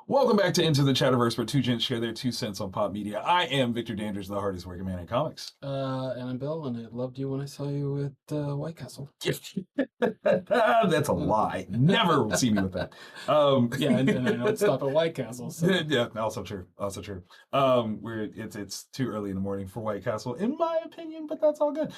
Welcome back to Into the Chatterverse, where two gents share their 2 cents on pop media. I am Victor Danders, the hardest working man in comics. And I'm Bill, and I loved you when I saw you at White Castle. That's a lie. Never see me with that. Yeah, and I don't stop at White Castle. So. Yeah, also true. Also true. It's too early in the morning for White Castle, in my opinion, but that's all good.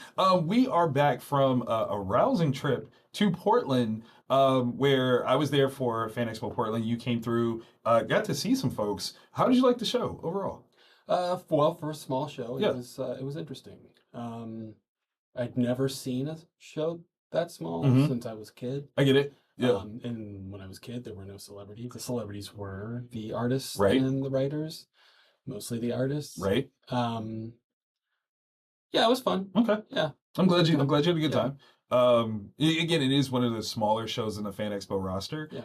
We are back from a rousing trip to Portland, where I was there for Fan Expo Portland. You came through, got to see some folks. How did you like the show overall? Well, for a small show, Yeah. it was interesting. I'd never seen a show that small since I was a kid. I get it. Yeah. And when I was a kid, there were no celebrities. The celebrities were the artists Right. and the writers, mostly the artists. Right. Yeah, it was fun. Okay. Yeah. I'm glad you had a good Yeah. time. Again, it is one of the smaller shows in the Fan Expo roster. Yeah.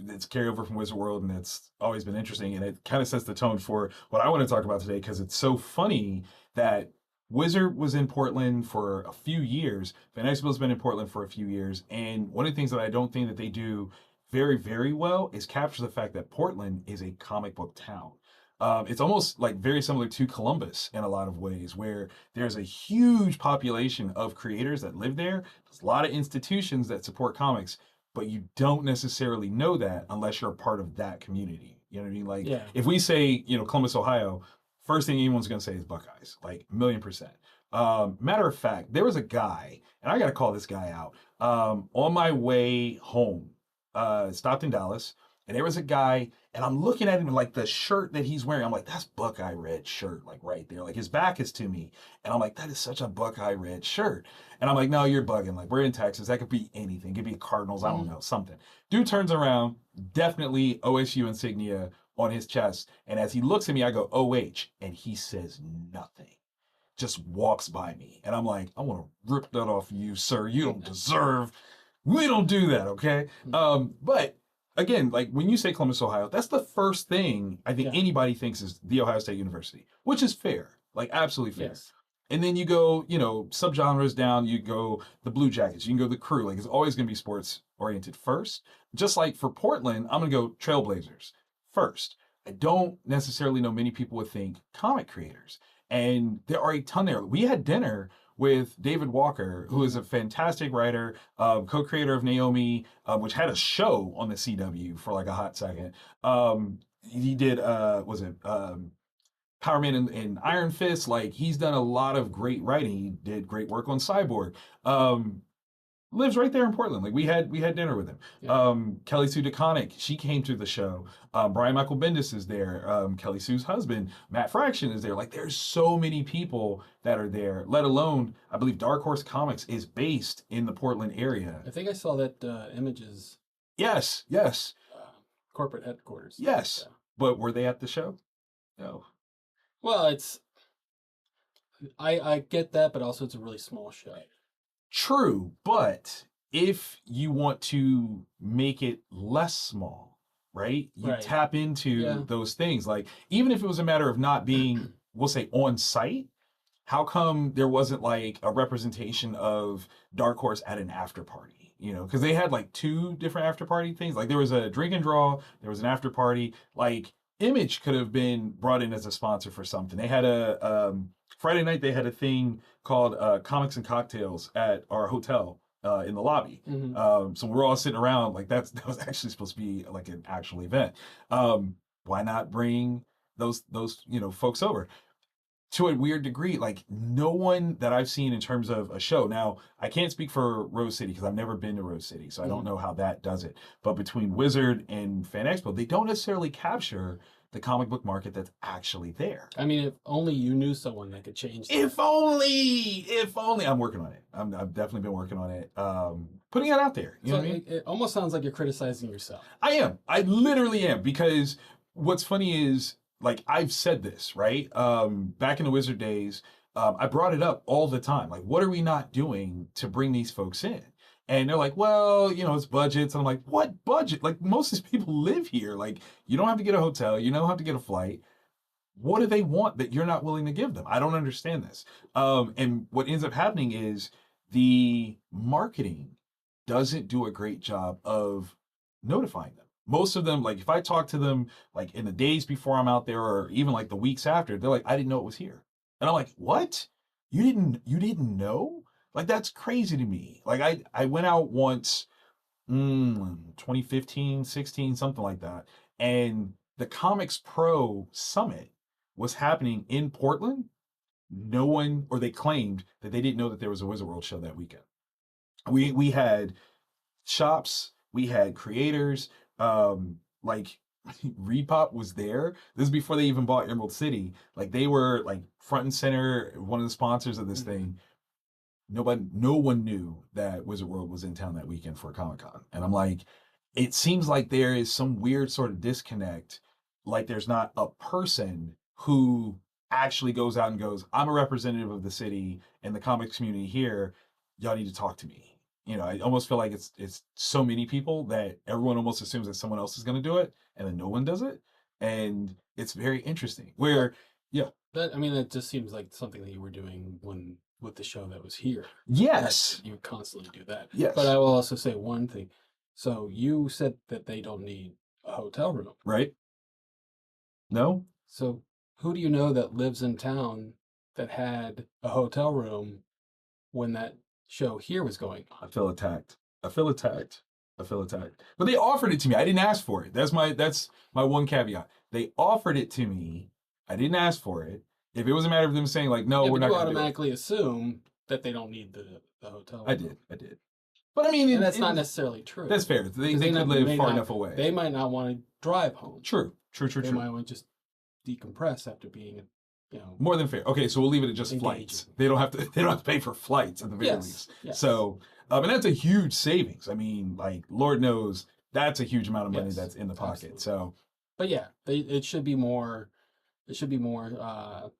It's carryover from Wizard World, and it's always been interesting, and it kind of sets the tone for what I want to talk about today, because it's so funny that Wizard was in Portland for a few years. Fan Expo's been in Portland for a few years, and one of the things that I don't think that they do very, very well is capture the fact that Portland is a comic book town. It's almost like very similar to Columbus in a lot of ways, where there's a huge population of creators that live there. There's a lot of institutions that support comics, but you don't necessarily know that unless you're a part of that community. You know what I mean? Like, Yeah. if we say, Columbus, Ohio, first thing anyone's going to say is Buckeyes, like 1,000,000%. Matter of fact, there was a guy, and I got to call this guy out, on my way home, stopped in Dallas, and there was a guy, and I'm looking at him like the shirt that he's wearing. I'm like, that's Buckeye red shirt, like right there. Like his back is to me. And I'm like, that is such a Buckeye red shirt. And I'm like, no, you're bugging. Like, we're in Texas. That could be anything. It could be Cardinals. I don't know, something. Dude turns around, definitely OSU insignia on his chest. And as he looks at me, I go, OH. And he says nothing. Just walks by me. And I'm like, I want to rip that off you, sir. You don't deserve. We don't do that, okay? But again, like when you say Columbus, Ohio, that's the first thing I think anybody thinks is the Ohio State University, which is fair, like absolutely fair. Yes. And then you go, subgenres down, you go the Blue Jackets, you can go the Crew. Like it's always going to be sports oriented first. Just like for Portland, I'm going to go Trailblazers first. I don't necessarily know many people would think comic creators. And there are a ton there. We had dinner with David Walker, who is a fantastic writer, co-creator of Naomi, which had a show on the CW for like a hot second. He did, Power Man and Iron Fist. Like he's done a lot of great writing. He did great work on Cyborg. Lives right there in Portland. Like we had dinner with him. Yeah. Kelly Sue DeConnick, she came to the show. Brian Michael Bendis is there. Kelly Sue's husband, Matt Fraction, is there. Like there's so many people that are there. Let alone, I believe Dark Horse Comics is based in the Portland area. I think I saw that Images. Yes. Corporate headquarters. Yes. Yeah. But were they at the show? No. Well, I get that, but also it's a really small show. True, but if you want to make it less small, right? You tap into those things. Like, even if it was a matter of not being, we'll say, on site, how come there wasn't like a representation of Dark Horse at an after party? Because they had like 2 different after party things. Like there was a drink and draw, there was an after party. Like Image could have been brought in as a sponsor for something. They had a Friday night. They had a thing called Comics and Cocktails at our hotel in the lobby. So we're all sitting around like that was actually supposed to be like an actual event. Why not bring those folks over? To a weird degree, like no one that I've seen in terms of a show. Now, I can't speak for Rose City because I've never been to Rose City, so I don't know how that does it. But between Wizard and Fan Expo, they don't necessarily capture the comic book market that's actually there. I mean, if only you knew someone that could change that. If only. I'm working on it. I've definitely been working on it. Putting it out there. You know what I mean? It almost sounds like you're criticizing yourself. I am. I literally am, because what's funny is, like, I've said this, right? Back in the Wizard days, I brought it up all the time. Like, what are we not doing to bring these folks in? And they're like, well, it's budgets. And I'm like, what budget? Like, most of these people live here. Like, you don't have to get a hotel. You don't have to get a flight. What do they want that you're not willing to give them? I don't understand this. And what ends up happening is the marketing doesn't do a great job of notifying them. most of them, like if I talk to them like in the days before I'm out there or even like the weeks after, they're like, I didn't know it was here. And I'm like, what? You didn't know? Like that's crazy to me. Like I went out once 2015, 16, something like that. And the Comics Pro Summit was happening in Portland. No one, or they claimed that they didn't know that there was a Wizard World show that weekend. We had shops, we had creators, like Repop was there. This is before they even bought Emerald City. Like they were like front and center, one of the sponsors of this thing. No one knew that Wizard World was in town that weekend for Comic Con. And I'm like, it seems like there is some weird sort of disconnect. Like there's not a person who actually goes out and goes, I'm a representative of the city and the comics community here. Y'all need to talk to me. You know, I almost feel like it's so many people that everyone almost assumes that someone else is going to do it, and then no one does it, and it's very interesting. Where, yeah, That I mean, that just seems like something that you were doing when with the show that was here. yes, You would constantly do that. yes, But I will also say one thing. So you said that they don't need a hotel room. right? No, So who do you know that lives in town that had a hotel room when that show here was going I on? feel attacked. I feel attacked. I feel attacked. But they offered it to me. I didn't ask for it. That's my one caveat. They offered it to me. I didn't ask for it. If it was a matter of them saying like, no, Yeah, we're but not you going to do it. automatically assume that they don't need the hotel room. I did. But I mean, And that's not necessarily true. that's fair. They Because could may live far not- enough away. They might not want to drive home. True. They might want to just decompress after being, More than fair. Okay, so we'll leave it at just engaging. flights. They don't have to pay for flights at the very least. Yes. So, and that's a huge savings. I mean, like Lord knows that's a huge amount of money Yes, that's in the pocket. absolutely. So, But yeah, it should be more. It should be more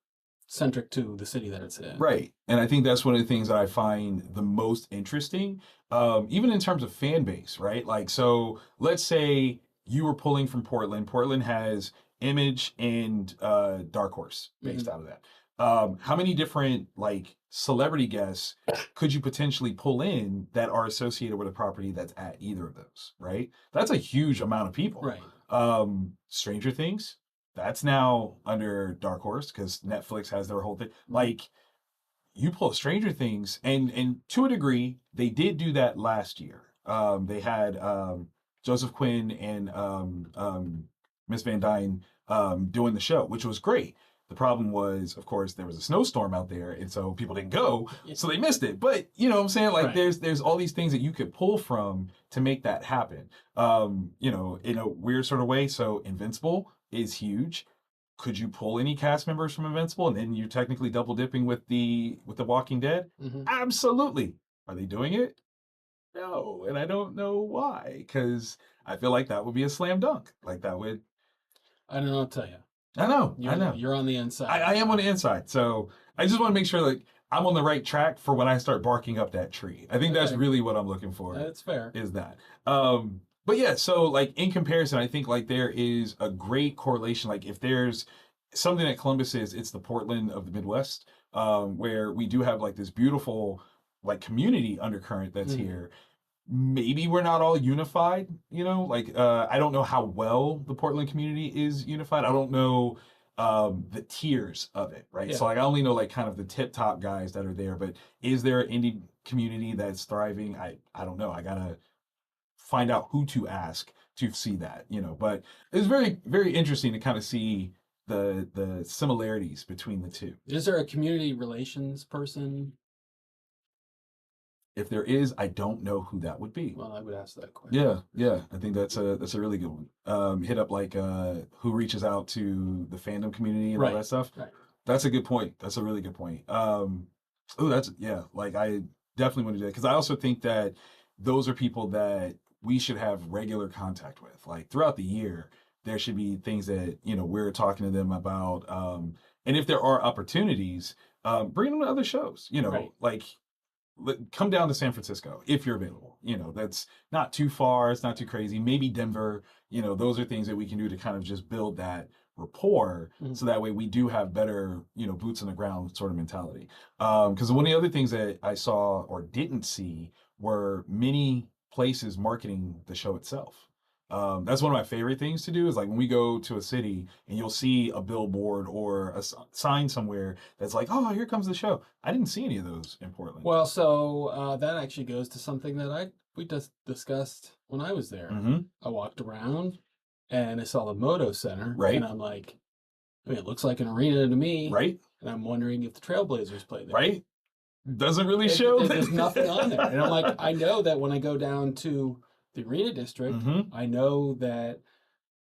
centric to the city that it's in. right. And I think that's one of the things that I find the most interesting, even in terms of fan base, right? Like, so let's say you were pulling from Portland. Portland has Image and Dark Horse based out of that. How many different like celebrity guests could you potentially pull in that are associated with a property that's at either of those, right? That's a huge amount of people. Right. Stranger Things, that's now under Dark Horse because Netflix has their whole thing. Like you pull Stranger Things, and to a degree, they did do that last year. They had Joseph Quinn and Miss Van Dyne doing the show, which was great. The problem was, of course, there was a snowstorm out there, and so people didn't go, so they missed it. But you know what I'm saying? Like Right. there's all these things that you could pull from to make that happen. In a weird sort of way. So Invincible is huge. Could you pull any cast members from Invincible, and then you're technically double dipping with the Walking Dead? Mhm. Absolutely. Are they doing it? No, and I don't know why, because I feel like that would be a slam dunk. Like that would. I don't know what to tell you. I know. You're on the inside. I am on the inside, so I just want to make sure like I'm on the right track for when I start barking up that tree. I think that's Okay. really what I'm looking for. That's fair. Is that. But yeah, so like in comparison, I think like there is a great correlation. Like if there's something that Columbus is, it's the Portland of the Midwest, where we do have like this beautiful like community undercurrent that's here. Maybe we're not all unified, like I don't know how well the Portland community is unified. I don't know the tiers of it, right? Yeah. So like I only know like kind of the tip top guys that are there, but is there an indie community that's thriving? I don't know. I gotta find out who to ask to see that, but it's very, very interesting to kind of see the similarities between the two. Is there a community relations person? If there is, I don't know who that would be. Well, I would ask that question. Yeah. I think that's a really good one. Hit up like who reaches out to the fandom community and all that stuff. Right. That's a good point. That's a really good point. Like I definitely want to do that because I also think that those are people that we should have regular contact with. Like throughout the year, there should be things that we're talking to them about. And if there are opportunities, bring them to other shows. Like come down to San Francisco if you're available. That's not too far. It's not too crazy. Maybe Denver. Those are things that we can do to kind of just build that rapport, so that way we do have better, boots on the ground sort of mentality. Because one of the other things that I saw or didn't see were many places marketing the show itself. That's one of my favorite things to do is like when we go to a city and you'll see a billboard or a sign somewhere that's like, oh, here comes the show. I didn't see any of those in Portland. Well, so that actually goes to something that we just discussed when I was there. Mm-hmm. I walked around and I saw the Moto Center, right? And I'm like, I mean, it looks like an arena to me, right? And I'm wondering if the Trailblazers play there, right? Doesn't really show. There's nothing on there, and I'm like, I know that when I go down to the arena district, mm-hmm. I know that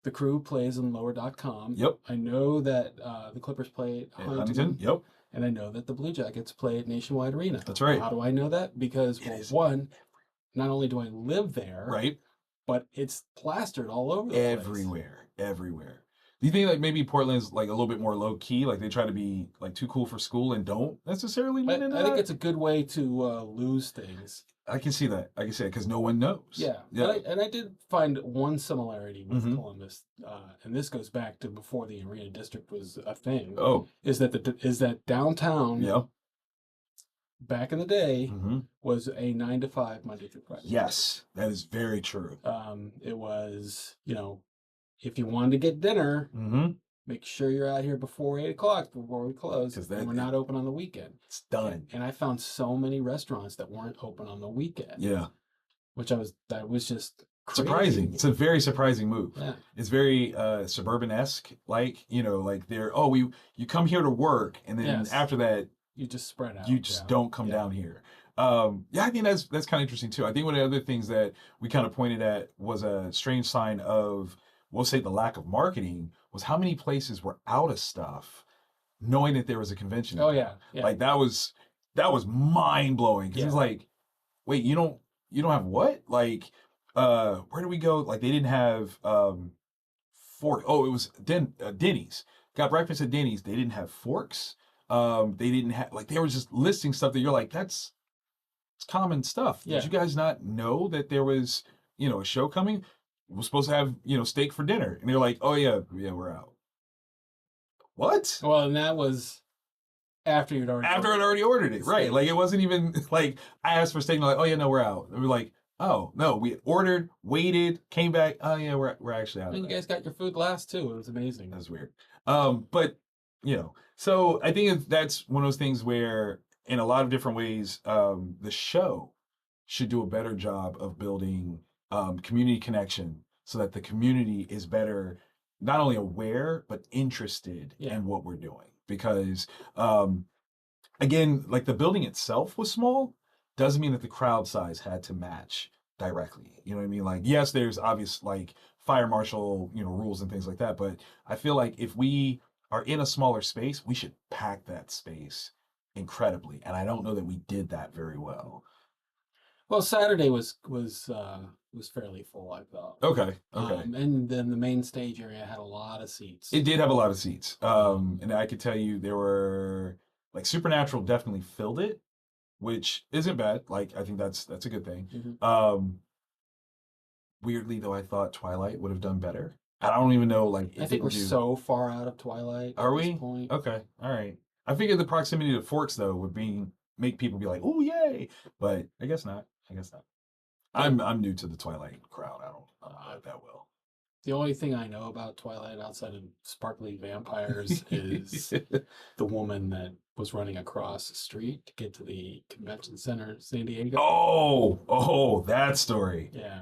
the Crew plays in lower.com. Yep. I know that the Clippers play at Huntington. Yep. And I know that the Blue Jackets play at Nationwide Arena. That's right. How do I know that? Because, well, one, not only do I live there, right, but it's plastered all over the everywhere. Do you think like maybe Portland's like a little bit more low key, like they try to be like too cool for school and don't necessarily lean into that? I think it's a good way to lose things. I can see that. because no one knows. Yeah. And I did find one similarity with Columbus, and this goes back to before the arena district was a thing. Oh, is that downtown? Yeah. Back in the day, was a 9 to 5 Monday through Friday. Yes, that is very true. It was, if you wanted to get dinner, make sure you're out here before 8 o'clock before we close, because we're not open on the weekend. It's done. And I found so many restaurants that weren't open on the weekend. Yeah, that was just crazy. Surprising. It's a very surprising move. Yeah. It's very suburban-esque, like they're you come here to work, and then after that you just spread out. You just don't come down here. I think that's kind of interesting too. I think one of the other things that we kind of pointed at was a strange sign of, we'll say, the lack of marketing was how many places were out of stuff, knowing that there was a convention. Oh yeah. Like that was mind blowing because it's like, wait, you don't have what? Like, where do we go? Like they didn't have fork. Oh, it was Denny's. Got breakfast at Denny's. They didn't have forks. They didn't have, like, they were just listing stuff that you're like, it's common stuff. Yeah. Did you guys not know that there was, a show coming? We're supposed to have, steak for dinner. And they're like, oh yeah, we're out. What? Well, and that was after I'd already ordered it. Right. Like it wasn't even like I asked for steak and they're like, oh yeah, no, we're out. And we're like, oh no, we ordered, waited, came back. Oh yeah, we're actually out. And you guys got your food last too. It was amazing. That's weird. But so I think that's one of those things where, in a lot of different ways, the show should do a better job of building community connection so that the community is better, not only aware, but interested in what we're doing. Because, again, like the building itself was small, doesn't mean that the crowd size had to match directly. You know what I mean? Like, yes, there's obvious, like, fire marshal, rules and things like that. But I feel like if we are in a smaller space, we should pack that space incredibly. And I don't know that we did that very well. Well, Saturday was fairly full, I thought. Okay. And then the main stage area had a lot of seats. It did have a lot of seats. And I could tell you there were, like, Supernatural definitely filled it, which isn't bad. Like, I think that's a good thing. Weirdly, though, I thought Twilight would have done better. I don't even know, like... I think we're so far out of Twilight at this point. Okay, all right. I figured the proximity to Forks, though, would make people be like, oh, yay! But I guess not. I'm new to the Twilight crowd. I don't know it that well. The only thing I know about Twilight outside of sparkly vampires is the woman that was running across the street to get to the convention center in San Diego. Oh, that story. Yeah,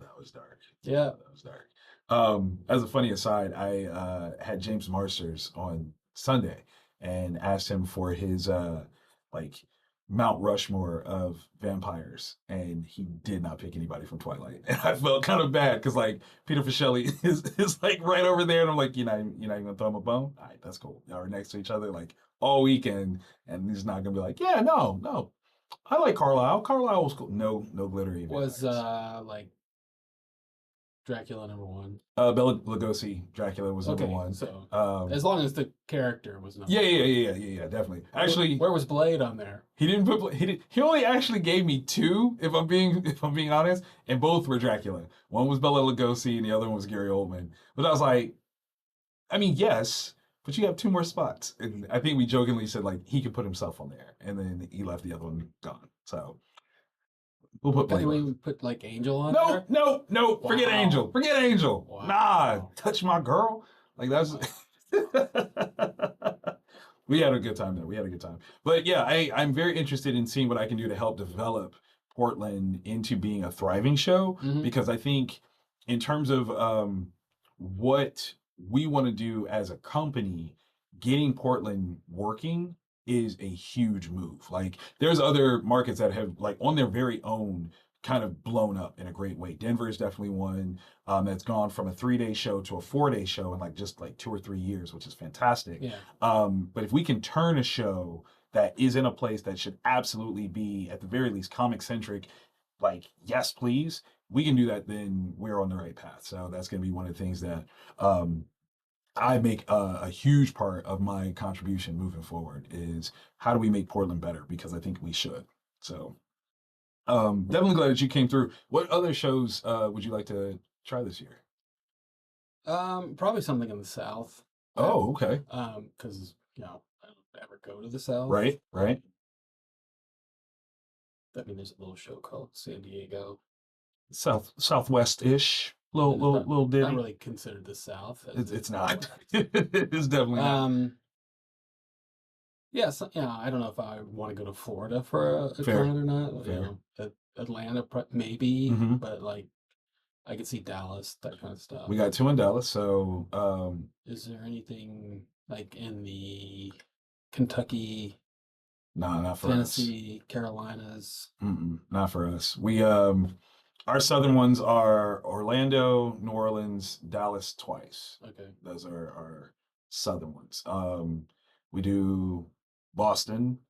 that was dark. Yeah, that was dark. As a funny aside, I had James Marsters on Sunday and asked him for his like Mount Rushmore of vampires, and he did not pick anybody from Twilight. And I felt kind of bad because, like, Peter Fischelli is like right over there, and I'm like, you're not even gonna throw him a bone? All right, that's cool. Y'all are next to each other like all weekend, and he's not gonna be like, yeah, no, I like Carlisle. Carlisle was cool. No glittery. Was like Dracula #1. Bela Lugosi, Dracula was #1. So as long as the character was number yeah, definitely. Actually, where was Blade on there? He didn't put. He only actually gave me 2, if I'm being honest, and both were Dracula. One was Bela Lugosi, and the other one was Gary Oldman. But I was like, I mean, yes, but you have 2 more spots, and I think we jokingly said like he could put himself on there, and then he left the other one gone. So We'll put Can Blade. we put like Angel on No, there? no, no. Wow. Forget Angel. Forget Angel. Wow. Nah, touch my girl. Like that's. We had a good time there. We had a good time. But yeah, I'm very interested in seeing what I can do to help develop Portland into being a thriving show, because I think in terms of what we want to do as a company, getting Portland working is a huge move. Like there's other markets that have like on their very own kind of blown up in a great way. Denver is definitely one that's gone from a 3-day show to a 4-day show in like just like 2 or 3 years, which is fantastic. Yeah. But if we can turn a show that is in a place that should absolutely be at the very least comic centric, like yes please, we can do that, then we're on the right path. So that's going to be one of the things that I make a huge part of my contribution moving forward is how do we make Portland better, because I think we should. So definitely glad that you came through. What other shows would you like to try this year? Probably something in the South. Oh, okay. Because I don't ever go to the South. Right. I mean, there's a little show called San Diego. Southwest-ish. Little ditty. Not really considered the South. It's not. It's definitely not. Yeah, I don't know if I want to go to Florida for a con or not. Fair. Atlanta, maybe, but like I could see Dallas, that kind of stuff. We got 2 in Dallas, so is there anything like in the Kentucky, not for Tennessee, Carolinas? Not for us. We our southern ones are Orlando, New Orleans, Dallas twice. Okay. Those are our southern ones. We do Boston,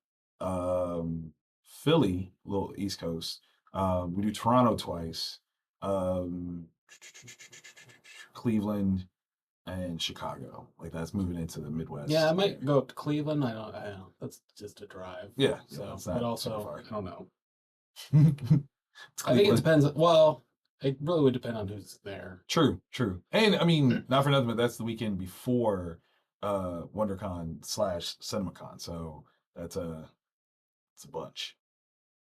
Philly, little East Coast. We do Toronto twice, Cleveland, and Chicago. Like that's moving into the Midwest. Yeah, I might go up to Cleveland. I don't. That's just a drive. Yeah. So, but also, I don't know. I think it depends. Well, it really would depend on who's there. True. And I mean, not for nothing, but that's the weekend before WonderCon / CinemaCon. So it's a bunch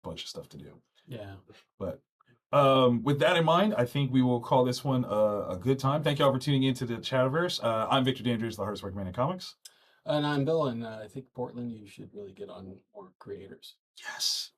of stuff to do. Yeah. But with that in mind, I think we will call this one a good time. Thank you all for tuning into the Chatterverse. I'm Victor Dandridge, the hardest working man in comics. And I'm Bill, and I think Portland, you should really get on more creators. Yes.